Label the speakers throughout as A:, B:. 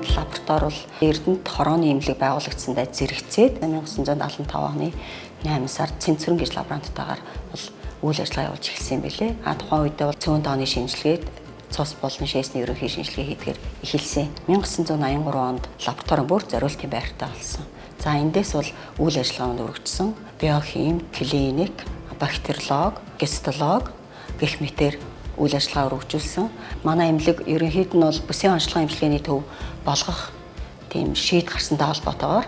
A: онд лаборатори бол Эрдэнэт хорооны эмнэлэг байгуулагдсандаа зэрэгцээд 1975 оны 8 сард Цэнцүрэн гэж лаборанттайгаар бол үйл ажиллагаа явуулж эхэлсэн юм билээ. Тухайн үедээ бол цөөн тооны шинжилгээд цус болон шээсний ерөнхий шинжилгээ хийдгээр эхэлсэн. 1983 онд лаборатори бүр зориултын байртай болсон. За эндээс бол үйл ажиллагаанд өргөжсөн биохим, клиник, бактериолог, гистолог гэх мэтэр үйл ажиллагаа өргөжүүлсэн. Манай эмнэлэг ерөнхийд нь бол бүсийн онцлогын эмчилгээний төв болгох тийм шийд гарсантай холбоотойгоор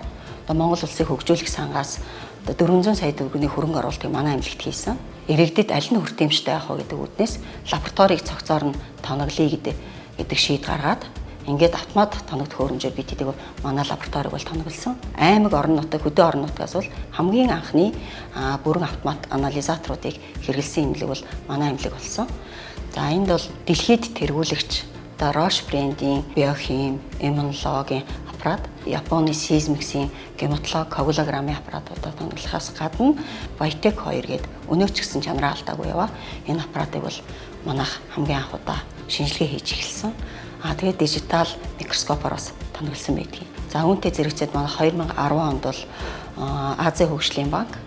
A: Монгол улсыг хөгжүүлэх сангаас 400 сая төгрөгийн хөрөнгө оруулалтыг манай эмнэлэгт хийсэн. Иргэдэд аль нь хүртээмжтэй байх вэ гэдэг үүднээс лабораторийг цогцоор нь тоноглоё гэдэг шийд гаргаад ингээд автомат тоногдох хөрөмжөөр бид хэдэг манай лабораторийг бол тоноглосон. Аймаг орон нутаг, хөдөө орон нутгаас бол хамгийн анхны бүрэн автомат анализаторуудыг хэрэглэсэн эмнэлэг бол манай эмнэлэг болсон. За энд бол дэлхийд тэргүүлэгч Roche брендийн биохим, иммунологийн аппарат, Японы Seismics-ийн гематолог, коагулограммын аппаратуудаа тоноглохоос гадна Vitek 2 гээд өнөөч гэсэн чанараа алдаагүй яваа. Энэ аппаратыг бол манайх хамгийн анх удаа шинжилгээ хийж эхэлсэн. Тэгээд дижитал микроскопоор бас тоноглосон байдгийг. За үүнтэй зэрэгцээд манай 2010 онд бол Азийн хөгжлийн банк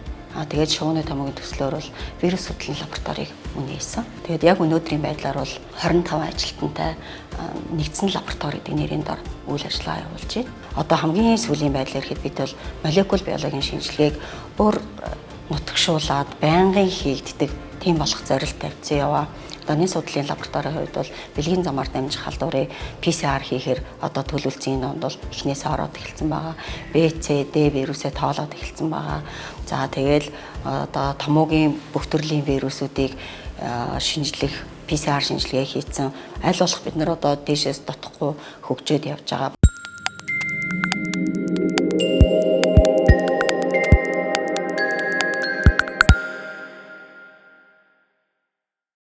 A: тэгээд шувууны томоогийн төслөөр бол вирус судлалын лабораторийг үнээсэн. Тэгээд яг өнөөдрийн байдлаар бол 25 ажилтнтай нэгдсэн лаборатори гэдэг нэрийн дор үйл ажиллагаа явуулж байна. Одоо хамгийн сүүлийн байдлаар хэд бид бол молекул биологийн шинжилгээг бүр нутагшуулаад байнгын хийгддэг тийм болох зорилт тавьсан яваа. Оны судлалын лабораторийн хувьд бол бэлгийн замаар дамжих халдварыг PCR хийхээр одоо төлөвлөсөн энэ онд бол эхнээсээ ороод эхэлсэн байгаа. B, C, D вирусээ тоолоод эхэлсэн байгаа. За тэгэл одоо томоогийн бүх төрлийн вирусуудыг шинжлэх PCR шинжилгээ хийсэн. Аль болох бид нар одоо дээшээс дотохгүй хөгжөөд явж байгаа